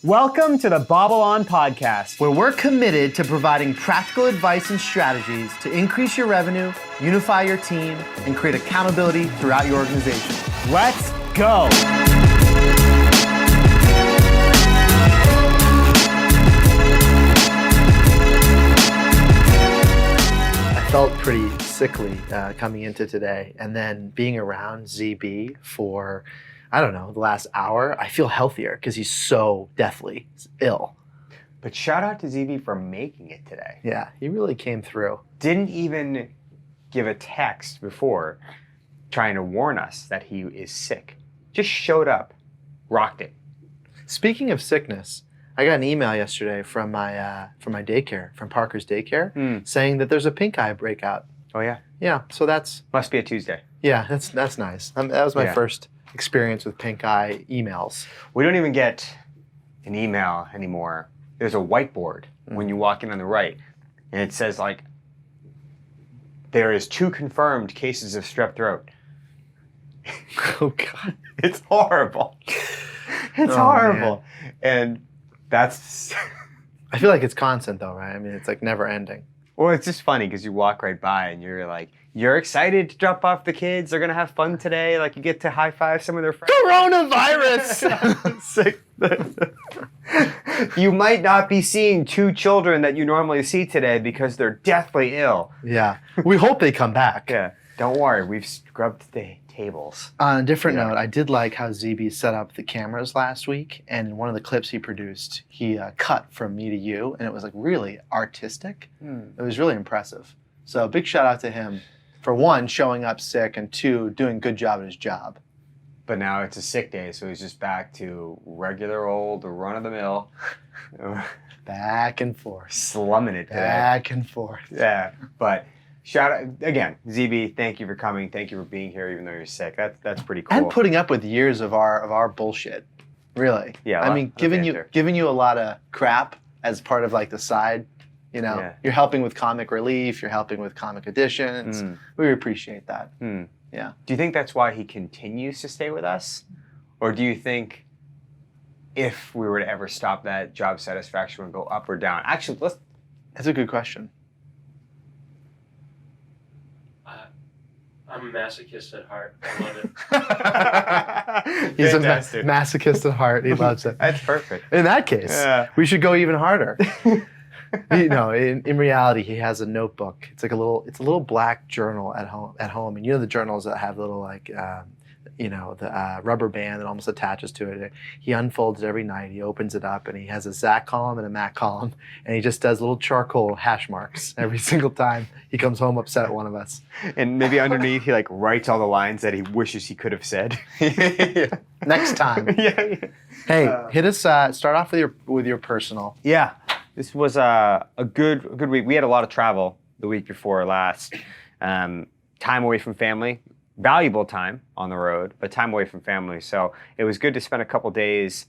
Welcome to the BobbleOn podcast, where we're committed to providing practical advice and strategies to increase your revenue, unify your team, and create accountability throughout your organization. Let's go. I felt pretty sickly coming into today, and then being around ZB for, I don't know, the last hour, I feel healthier because he's so deathly ill. But shout out to ZB for making it today. Yeah, he really came through. Didn't even give a text before trying to warn us that he is sick. Just showed up, rocked it. Speaking of sickness, I got an email yesterday from my daycare, from Parker's daycare, saying that there's a pink eye breakout. Oh yeah? Yeah, so that's... Must be a Tuesday. Yeah, that's nice. That was my first experience with pink eye emails. We don't even get an email anymore. There's a whiteboard when you walk in on the right, and it says like, there is 2 confirmed cases of strep throat. Oh God. It's horrible. It's horrible. Man. And that's... I feel like it's constant though, right? I mean, it's like never ending. Well, it's just funny because you walk right by and you're like, you're excited to drop off the kids. They're going to have fun today. Like you get to high five some of their friends. Coronavirus! You might not be seeing 2 children that you normally see today because they're deathly ill. Yeah. We hope they come back. Yeah. Don't worry. We've scrubbed the tables. On a different note, I did like how ZB set up the cameras last week, and in one of the clips he produced, he cut from me to you, and it was like really artistic. It was really impressive. So big shout out to him for 1, showing up sick, and 2, doing a good job at his job. But now it's a sick day, so he's just back to regular old run-of-the-mill. Back and forth. Slumming it today. Back and forth. Yeah, but... shout out again, ZB. Thank you for coming. Thank you for being here, even though you're sick. That's pretty cool. And putting up with years of our bullshit, really. Yeah. I mean, giving you a lot of crap as part of like the side. You know, you're helping with comic relief. You're helping with comic additions. We appreciate that. Yeah. Do you think that's why he continues to stay with us, or do you think if we were to ever stop that, job satisfaction would go up or down? Actually, That's a good question. I'm a masochist at heart. I love it. He's a masochist at heart. He loves it. That's perfect. In that case, we should go even harder. In reality, he has a notebook. It's like a little black journal at home. And you know the journals that have little like, the rubber band that almost attaches to it. He unfolds it every night. He opens it up, and he has a Zach column and a Matt column, and he just does little charcoal hash marks every single time he comes home upset at one of us. And maybe underneath, he like writes all the lines that he wishes he could have said. Next time. Yeah. Hey, hit us. Start off with your personal. Yeah, this was a good week. We had a lot of travel the week before last. Time away from family. Valuable time on the road, but time away from family. So it was good to spend a couple days,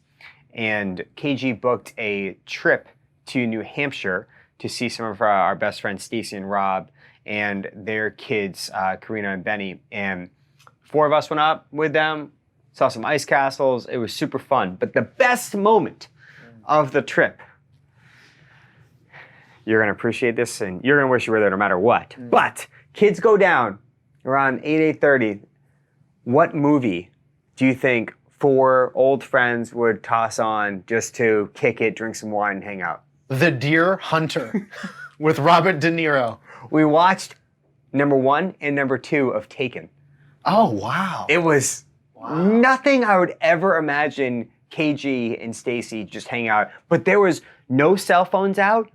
and KG booked a trip to New Hampshire to see some of our best friends, Stacy and Rob, and their kids, Karina and Benny. And 4 of us went up with them, saw some ice castles. It was super fun. But the best moment of the trip, you're going to appreciate this, and you're going to wish you were there no matter what. But kids go down around 8:30, what movie do you think 4 old friends would toss on just to kick it, drink some wine, and hang out? The Deer Hunter with Robert De Niro. We watched number 1 and number 2 of Taken. Oh, wow. It was nothing I would ever imagine KG and Stacy just hang out. But there was no cell phones out.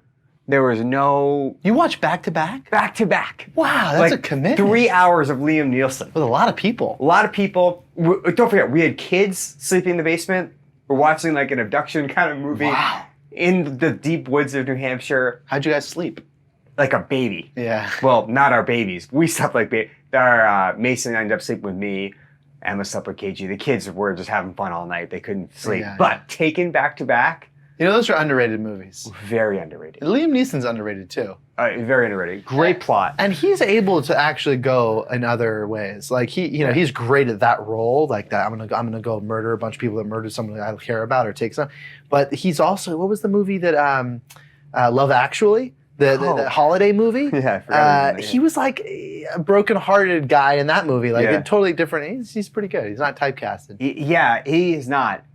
There was no... You watched back-to-back? Back-to-back. Wow, that's a commitment. 3 hours of Liam Neeson. With a lot of people. A lot of people. Don't forget, we had kids sleeping in the basement. We're watching like an abduction kind of movie. Wow. In the deep woods of New Hampshire. How'd you guys sleep? Like a baby. Yeah. Well, not our babies. We slept like babies. Mason ended up sleeping with me. Emma slept with KG. The kids were just having fun all night. They couldn't sleep. Yeah, but taken back to back, You know, those are underrated movies. Very underrated. Liam Neeson's underrated too. Very underrated. Great plot. And he's able to actually go in other ways. Like he's great at that role. Like that, I'm gonna go murder a bunch of people that murdered someone that I care about or take some. But he's also, what was the movie that Love Actually, the holiday movie? Yeah, I forgot. He was like a broken-hearted guy in that movie. Like totally different. He's pretty good. He's not typecasted. He is not.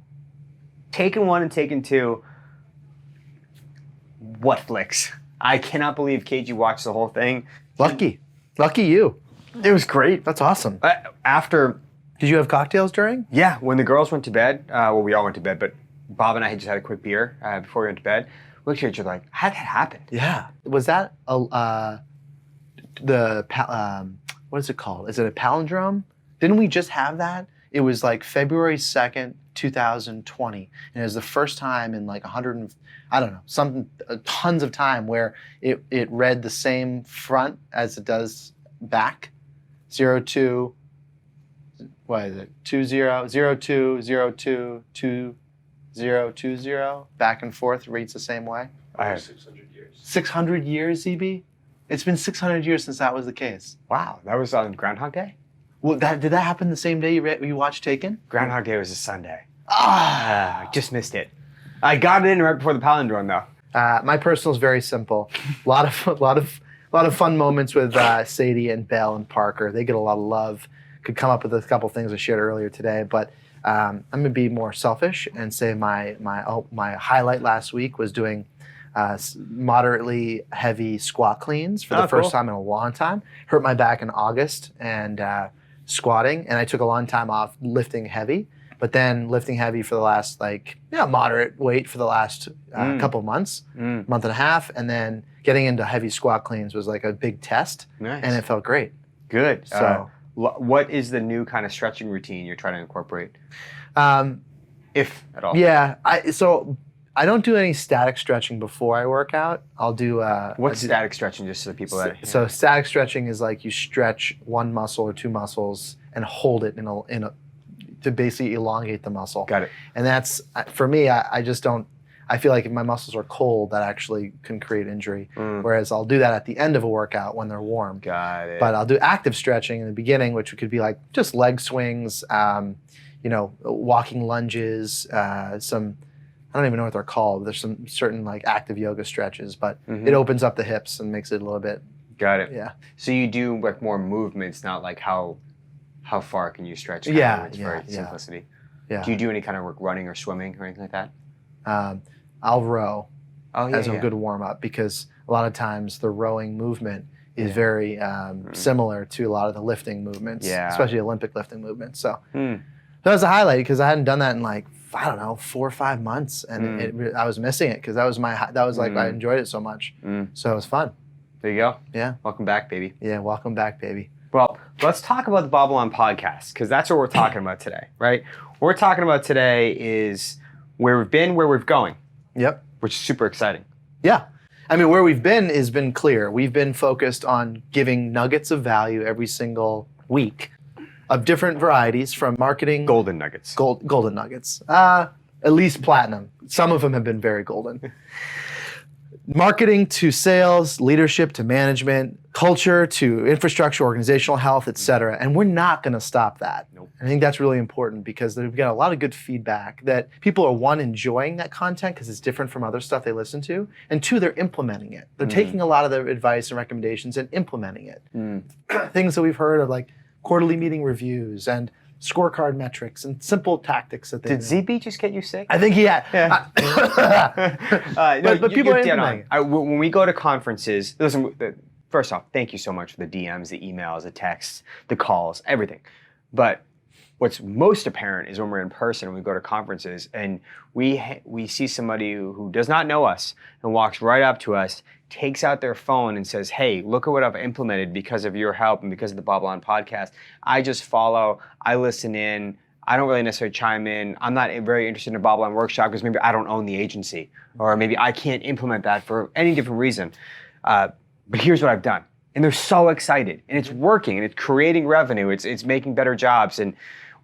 Taken 1 and Taken 2. What flicks? I cannot believe KG watched the whole thing. Lucky you. It was great. That's awesome. After, did you have cocktails during? Yeah, when the girls went to bed, well, we all went to bed, but Bob and I had just had a quick beer before we went to bed. We looked at each other like, how did that happen? Yeah. Was that what is it called? Is it a palindrome? Didn't we just have that? It was like February 2nd, 2020, and it was the first time in like tons of time where it read the same front as it does back. 02, what is it? 20, 02, 02, 2020, back and forth, reads the same way. 600 years. 600 years, EB? It's been 600 years since that was the case. Wow, that was on Groundhog Day? Well, did that happen the same day you watched Taken? Groundhog Day was a Sunday. I just missed it. I got it in right before the palindrome, though. My personal is very simple. A lot of fun moments with Sadie and Belle and Parker. They get a lot of love. Could come up with a couple things I shared earlier today, but I'm gonna be more selfish and say my highlight last week was doing moderately heavy squat cleans for the first time in a long time. Hurt my back in August and squatting, and I took a long time off lifting heavy. But then lifting heavy for the last moderate weight for the last couple months, month and a half, and then getting into heavy squat cleans was like a big test, and it felt great. Good. So, what is the new kind of stretching routine you're trying to incorporate, if at all? Yeah, I don't do any static stretching before I work out. I'll do. What's static stretching, just so the people that? So static stretching is like you stretch one muscle or two muscles and hold it in a to basically elongate the muscle. Got it. And that's, for me, I just don't, I feel like if my muscles are cold, that actually can create injury. Whereas I'll do that at the end of a workout when they're warm. Got it. But I'll do active stretching in the beginning, which could be like just leg swings, walking lunges, some, I don't even know what they're called. There's some certain like active yoga stretches, but it opens up the hips and makes it a little bit. Got it. Yeah. So you do like more movements, not like how far can you stretch? For simplicity. Yeah. Do you do any kind of like running or swimming or anything like that? I'll row as a good warm up, because a lot of times the rowing movement is very similar to a lot of the lifting movements, especially Olympic lifting movements. So that was a highlight, because I hadn't done that in like, I don't know, 4 or 5 months, and I was missing it because that was I enjoyed it so much. So it was fun. There you go. Yeah. Welcome back, baby. Yeah, welcome back, baby. Well, let's talk about the BobbleOn podcast, because that's what we're talking about today, right? What we're talking about today is where we've been, where we're going. Yep. Which is super exciting. Yeah. I mean, where we've been has been clear. We've been focused on giving nuggets of value every single week of different varieties, from marketing. Golden nuggets. Golden nuggets. At least platinum. Some of them have been very golden. Marketing to sales, leadership to management, culture to infrastructure, organizational health, et cetera. And we're not going to stop that. Nope. I think that's really important, because we've got a lot of good feedback that people are, one, enjoying that content because it's different from other stuff they listen to, and two, they're implementing it. They're taking a lot of their advice and recommendations and implementing it. Things that we've heard of, like quarterly meeting reviews and scorecard metrics and simple tactics that they Did ZB just get you sick? I think he had. But people are implementing it. When we go to conferences, listen, first off, thank you so much for the DMs, the emails, the texts, the calls, everything. But what's most apparent is when we're in person and we go to conferences and we see somebody who does not know us and walks right up to us, takes out their phone and says, hey, look at what I've implemented because of your help and because of the BobbleOn podcast. I just follow, I listen in, I don't really necessarily chime in. I'm not very interested in a BobbleOn workshop because maybe I don't own the agency, or maybe I can't implement that for any different reason. But here's what I've done. And they're so excited, and it's working, and it's creating revenue, it's making better jobs, and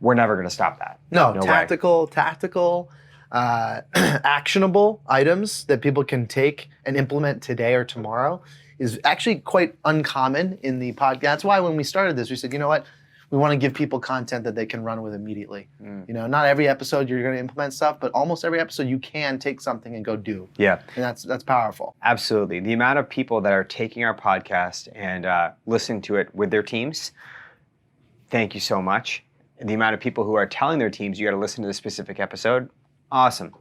we're never gonna stop that. No, way. tactical. actionable items that people can take and implement today or tomorrow is actually quite uncommon in the podcast. That's why when we started this, we said, you know what? We want to give people content that they can run with immediately. You know, not every episode you're going to implement stuff, but almost every episode you can take something and go do. Yeah. And that's powerful. Absolutely. The amount of people that are taking our podcast and listening to it with their teams, thank you so much. And the amount of people who are telling their teams, you got to listen to this specific episode, awesome.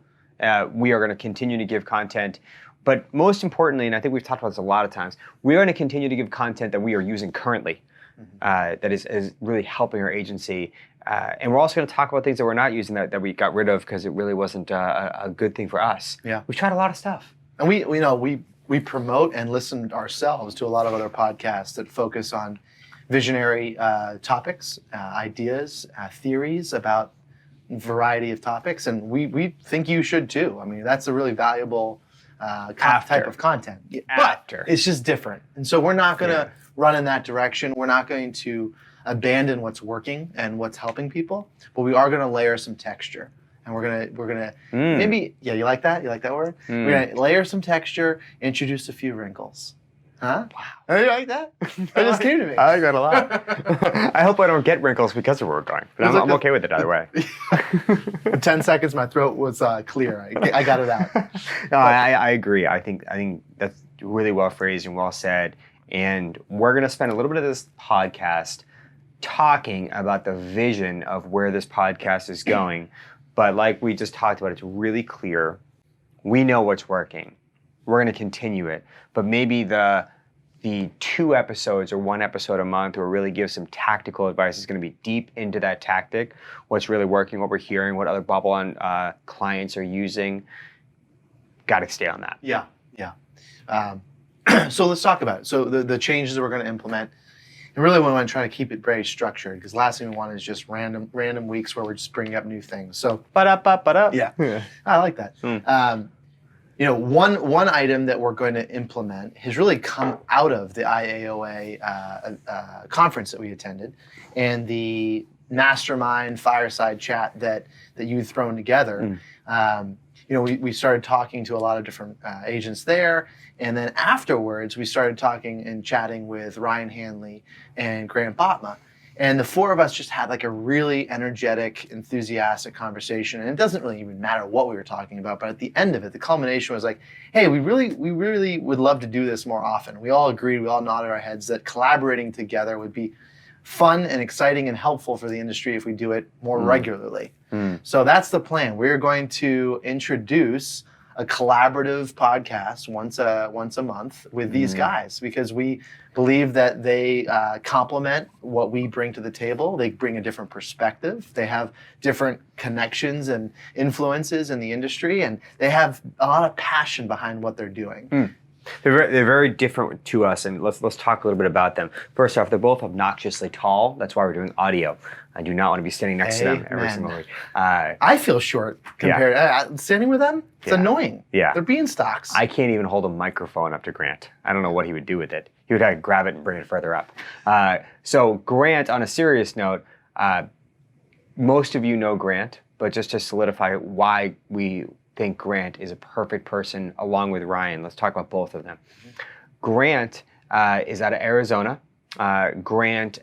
We are going to continue to give content. But most importantly, and I think we've talked about this a lot of times, we're going to continue to give content that we are using currently. That is really helping our agency. And we're also going to talk about things that we're not using that we got rid of because it really wasn't a good thing for us. Yeah. We tried a lot of stuff. And we promote and listen ourselves to a lot of other podcasts that focus on visionary topics, ideas, theories about a variety of topics. And we think you should too. I mean, that's a really valuable type of content. But it's just different. And so we're not going to run in that direction. We're not going to abandon what's working and what's helping people, but we are going to layer some texture. And we're gonna maybe, you like that? You like that word? We're gonna layer some texture, introduce a few wrinkles. Huh? Wow. You like that? That just came to me. I like that a lot. I hope I don't get wrinkles because of where we're going, but I'm okay with it either way. In 10 seconds, my throat was clear. I got it out. No, I agree. I think that's really well phrased and well said. And we're going to spend a little bit of this podcast talking about the vision of where this podcast is going. But like we just talked about, it's really clear. We know what's working. We're going to continue it. But maybe the 2 episodes or 1 episode a month or really give some tactical advice is going to be deep into that tactic, what's really working, what we're hearing, what other BobbleOn clients are using. Got to stay on that. Yeah. So let's talk about it. So the changes that we're going to implement, and really we want to try to keep it very structured because last thing we want is just random weeks where we're just bringing up new things. So yeah, I like that. One item that we're going to implement has really come out of the IAOA conference that we attended and the mastermind fireside chat that you've thrown together. We started talking to a lot of different agents there. And then afterwards, we started talking and chatting with Ryan Hanley and Grant Botma. And the 4 of us just had like a really energetic, enthusiastic conversation. And it doesn't really even matter what we were talking about. But at the end of it, the culmination was like, hey, we really would love to do this more often. We all agreed, we all nodded our heads that collaborating together would be fun and exciting and helpful for the industry if we do it more regularly. So that's the plan. We're going to introduce a collaborative podcast once a month with these guys because we believe that they complement what we bring to the table. They bring a different perspective. They have different connections and influences in the industry, and they have a lot of passion behind what they're doing. They're very different to us, and let's talk a little bit about them. First off, they're both obnoxiously tall. That's why we're doing audio. I do not want to be standing next to them every single week. I feel short compared standing with them. It's annoying. Yeah, they're beanstalks. I can't even hold a microphone up to Grant. I don't know what he would do with it. He would grab it and bring it further up. So Grant, on a serious note, most of you know Grant, but just to solidify why we think Grant is a perfect person along with Ryan. Let's talk about both of them. Grant is out of Arizona. Grant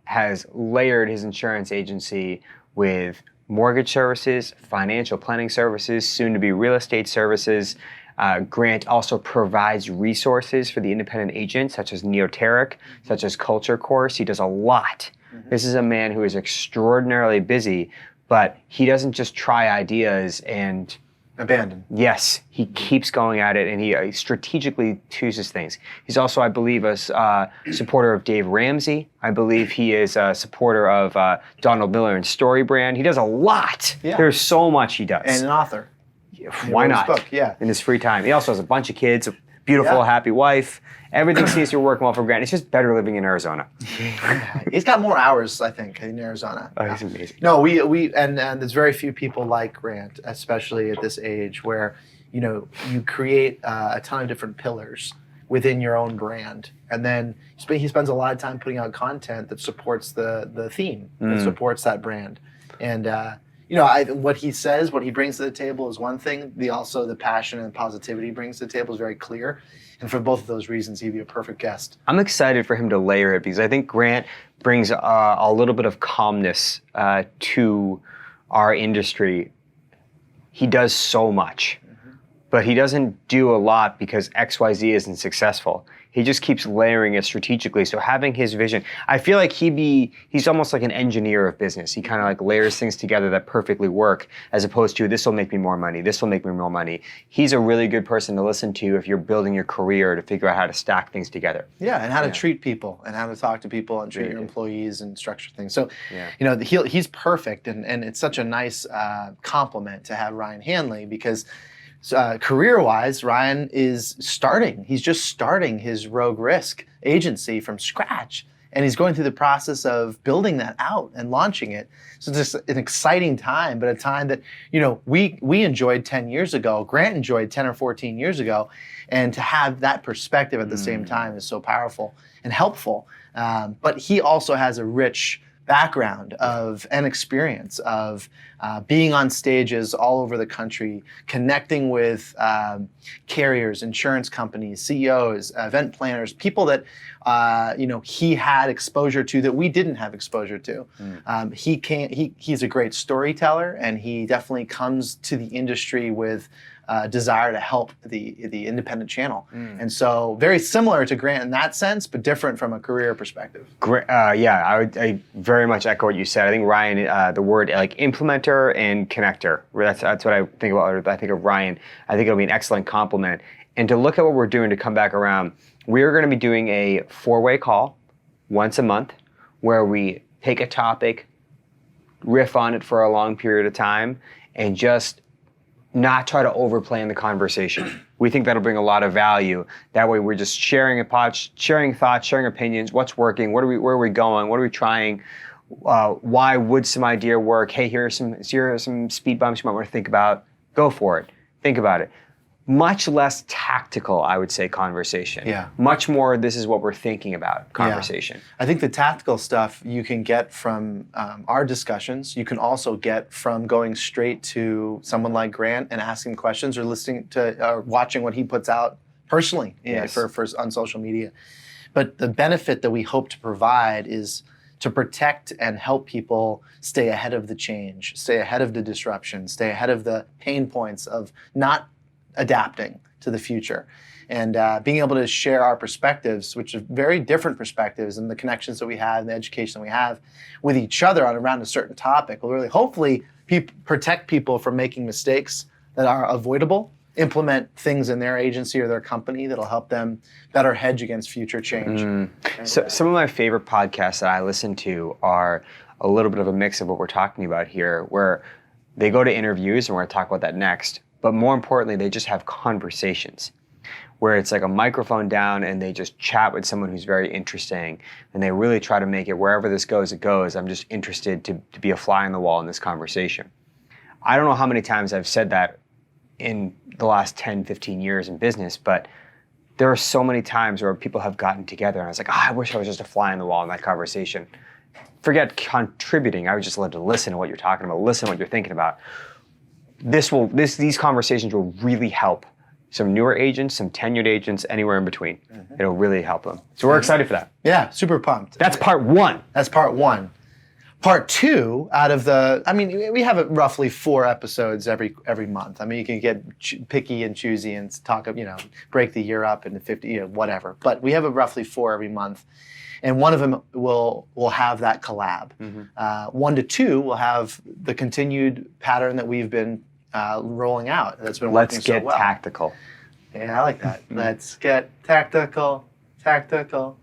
has layered his insurance agency with mortgage services, financial planning services, soon to be real estate services. Grant also provides resources for the independent agent, such as Neoteric, such as Culture Course. He does a lot. This is a man who is extraordinarily busy, but he doesn't just try ideas and abandon. Yes, he keeps going at it, and he strategically chooses things. He's also, I believe, a supporter of Dave Ramsey. I believe he is a supporter of Donald Miller and StoryBrand. He does a lot. Yeah. There's so much he does. And an author. Why not? Book, in his free time. He also has a bunch of kids, a beautiful, happy wife. Everything seems to be working well for Grant. It's just better living in Arizona. He's got more hours, I think, in Arizona. Oh, he's amazing. No, and there's very few people like Grant, especially at this age, where you create a ton of different pillars within your own brand, and then he spends a lot of time putting out content that supports the theme, that supports that brand, and what he says, what he brings to the table is one thing. The passion and positivity he brings to the table is very clear. And for both of those reasons, he'd be a perfect guest. I'm excited for him to layer it because I think Grant brings a little bit of calmness to our industry. He does so much, but he doesn't do a lot because XYZ isn't successful. He just keeps layering it strategically. So having his vision, I feel like he's almost like an engineer of business. He kind of like layers things together that perfectly work, as opposed to this will make me more money, this will make me more money. He's a really good person to listen to if you're building your career to figure out how to stack things together. Yeah, and how to treat people and how to talk to people and treat your employees and structure things. So, he's perfect, and it's such a nice compliment to have Ryan Hanley because career-wise, Ryan is starting. He's just starting his Rogue Risk agency from scratch, and he's going through the process of building that out and launching it. So it's just an exciting time, but a time that we enjoyed 10 years ago. Grant enjoyed 10 or 14 years ago, and to have that perspective at the same time is so powerful and helpful. But he also has a rich background and experience of being on stages all over the country, connecting with carriers, insurance companies, CEOs, event planners, people that he had exposure to that we didn't have exposure to. He's a great storyteller, and he definitely comes to the industry with desire to help the independent channel. And so very similar to Grant in that sense, but different from a career perspective. I very much echo what you said. I think Ryan, the word like implementer and connector, that's what I think about. I think of Ryan. I think it'll be an excellent compliment. And to look at what we're doing to come back around, we're going to be doing a 4-way call once a month where we take a topic, riff on it for a long period of time, and just not try to overplay in the conversation. We think that'll bring a lot of value. That way we're just sharing sharing thoughts, sharing opinions, what's working, where are we going, what are we trying, why would some idea work, hey, here are some speed bumps you might want to think about, go for it, think about it. Much less tactical, I would say, conversation. Yeah. Much more, this is what we're thinking about conversation. Yeah. I think the tactical stuff you can get from our discussions. You can also get from going straight to someone like Grant and asking questions or listening to or watching what he puts out personally for on social media. But the benefit that we hope to provide is to protect and help people stay ahead of the change, stay ahead of the disruption, stay ahead of the pain points of not adapting to the future, and being able to share our perspectives, which are very different perspectives, and the connections that we have and the education that we have with each other around a certain topic will really hopefully protect people from making mistakes that are avoidable, implement things in their agency or their company that'll help them better hedge against future change. So some of my favorite podcasts that I listen to are a little bit of a mix of what we're talking about here, where they go to interviews, and we're going to talk about that next. But more importantly, they just have conversations where it's like a microphone down and they just chat with someone who's very interesting, and they really try to make it wherever this goes, it goes. I'm just interested to be a fly on the wall in this conversation. I don't know how many times I've said that in the last 10, 15 years in business, but there are so many times where people have gotten together and I was like, I wish I was just a fly on the wall in that conversation. Forget contributing. I would just love to listen to what you're talking about, listen to what you're thinking about. These conversations will really help some newer agents, some tenured agents, anywhere in between. It'll really help them. So we're excited for that. Yeah, super pumped. That's part one. That's part one. Part two, we have roughly 4 episodes every month. I mean, you can get picky and choosy and talk, break the year up into 50, whatever. But we have roughly 4 every month. And one of them will have that collab. 1 to 2 will have the continued pattern that we've been rolling out. That's been working so well. Let's get tactical. Yeah, I like that. Let's get tactical. Tactical.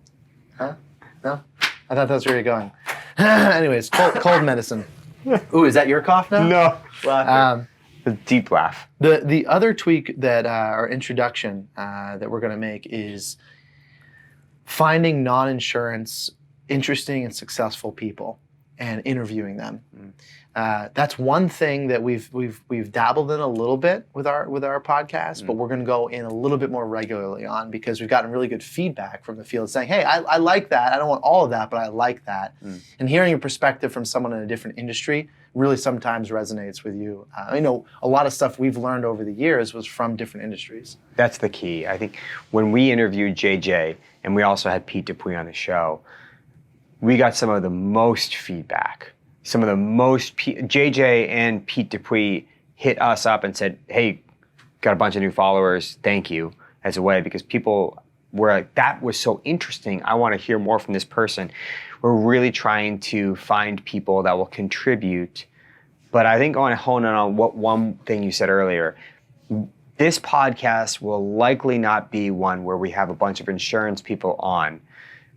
Huh? No? I thought that's where you're going. Anyways, cold medicine. Ooh, is that your cough now? No. A deep laugh. The other tweak that, or introduction that we're going to make is finding non-insurance interesting and successful people and interviewing them. That's one thing that we've dabbled in a little bit with our podcast, but we're going to go in a little bit more regularly on, because we've gotten really good feedback from the field saying, hey, I like that. I don't want all of that, but I like that. And hearing a perspective from someone in a different industry really sometimes resonates with you. I know a lot of stuff we've learned over the years was from different industries. That's the key. I think when we interviewed JJ, and we also had Pete Dupuis on the show, we got some of the most feedback. Some of the most, JJ and Pete Dupuis hit us up and said, hey, got a bunch of new followers, thank you, as a way, because people were like, that was so interesting, I want to hear more from this person. We're really trying to find people that will contribute. But I think I want to hone in on what one thing you said earlier. This podcast will likely not be one where we have a bunch of insurance people on.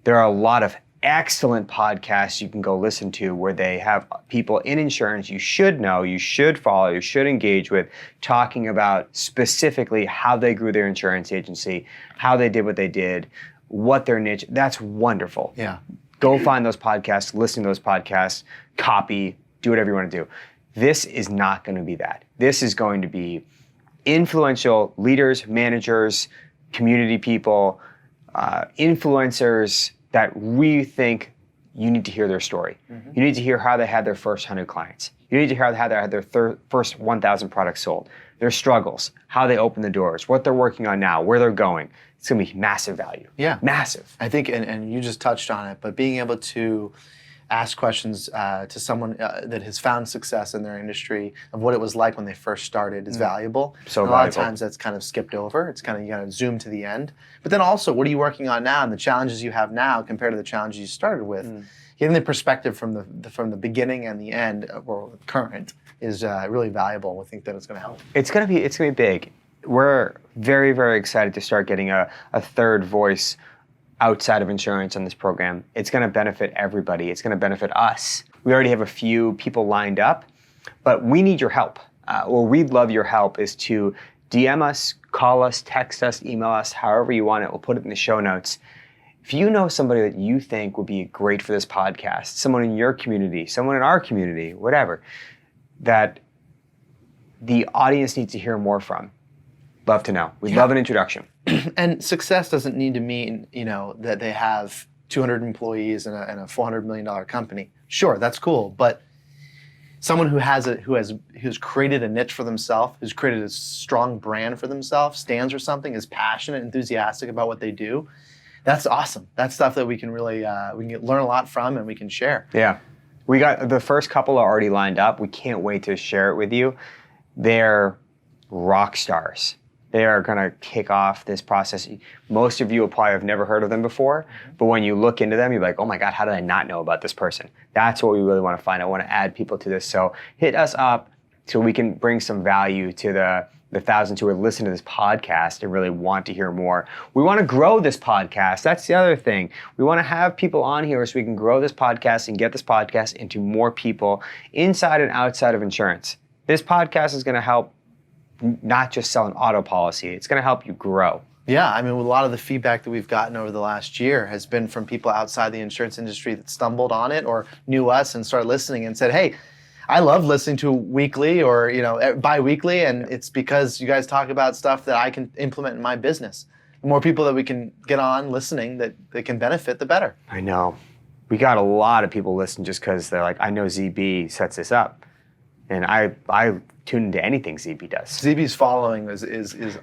There are a lot of excellent podcasts you can go listen to where they have people in insurance you should know, you should follow, you should engage with, talking about specifically how they grew their insurance agency, how they did what they did, what their niche. That's wonderful. Yeah. Go find those podcasts, listen to those podcasts, copy, do whatever you want to do. This is not going to be that. This is going to be influential leaders, managers, community people, influencers that we think you need to hear their story. You need to hear how they had their first 100 clients. You need to hear how they had their first 1,000 products sold, their struggles, how they opened the doors, what they're working on now, where they're going. It's going to be massive value. Yeah. Massive. I think, and you just touched on it, but being able to ask questions to someone that has found success in their industry of what it was like when they first started is valuable. So and a lot of valuable. times that's kind of skipped over. It's kind of, you got to zoom to the end. But then also, what are you working on now, and the challenges you have now compared to the challenges you started with? Getting the perspective from the beginning and the end, or current, is really valuable. We think that it's going to help. It's gonna be big. We're very, very excited to start getting a third voice outside of insurance on this program. It's going to benefit everybody. It's going to benefit us. We already have a few people lined up, but we need your help. Or we'd love your help is to DM us, call us, text us, email us, however you want it. We'll put it in the show notes. If you know somebody that you think would be great for this podcast, someone in your community, someone in our community, whatever, that the audience needs to hear more from, love to know. We'd love an introduction. And success doesn't need to mean, that they have 200 employees and a $400 million company. Sure, that's cool, but someone who's created a niche for themselves, who's created a strong brand for themselves, stands for something, is passionate, enthusiastic about what they do. That's awesome. That's stuff that we can really learn a lot from, and we can share. Yeah, we got the first couple are already lined up. We can't wait to share it with you. They're rock stars. They are going to kick off this process. Most of you will probably have never heard of them before, but when you look into them, you're like, oh my God, how did I not know about this person? That's what we really want to find. I want to add people to this. So hit us up so we can bring some value to the thousands who are listening to this podcast and really want to hear more. We want to grow this podcast. That's the other thing. We want to have people on here so we can grow this podcast and get this podcast into more people inside and outside of insurance. This podcast is going to help not just sell an auto policy. It's going to help you grow. Yeah, I mean, a lot of the feedback that we've gotten over the last year has been from people outside the insurance industry that stumbled on it or knew us and started listening and said, hey, I love listening to weekly or bi-weekly, and it's because you guys talk about stuff that I can implement in my business. The more people that we can get on listening that can benefit, the better. I know. We got a lot of people listening just because they're like, I know ZB sets this up. And I tune into anything ZB does. ZB's following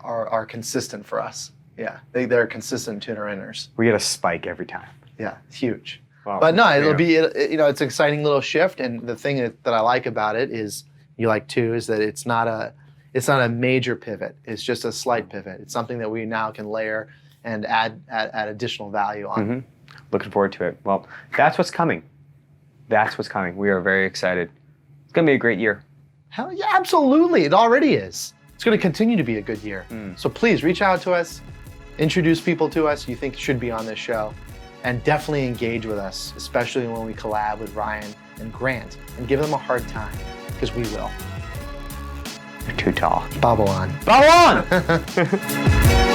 are consistent for us. Yeah, they're consistent tuner-inners. We get a spike every time. Yeah, it's huge. Wow. But no, it's an exciting little shift. And the thing that I like about it is, is that it's not a major pivot. It's just a slight pivot. It's something that we now can layer and add additional value on. Mm-hmm. Looking forward to it. Well, that's what's coming. That's what's coming. We are very excited. It's going to be a great year. Hell yeah, absolutely. It already is. It's going to continue to be a good year. So please reach out to us, introduce people to us you think should be on this show, and definitely engage with us, especially when we collab with Ryan and Grant, and give them a hard time, because we will. You're too tall. BobbleOn. BobbleOn!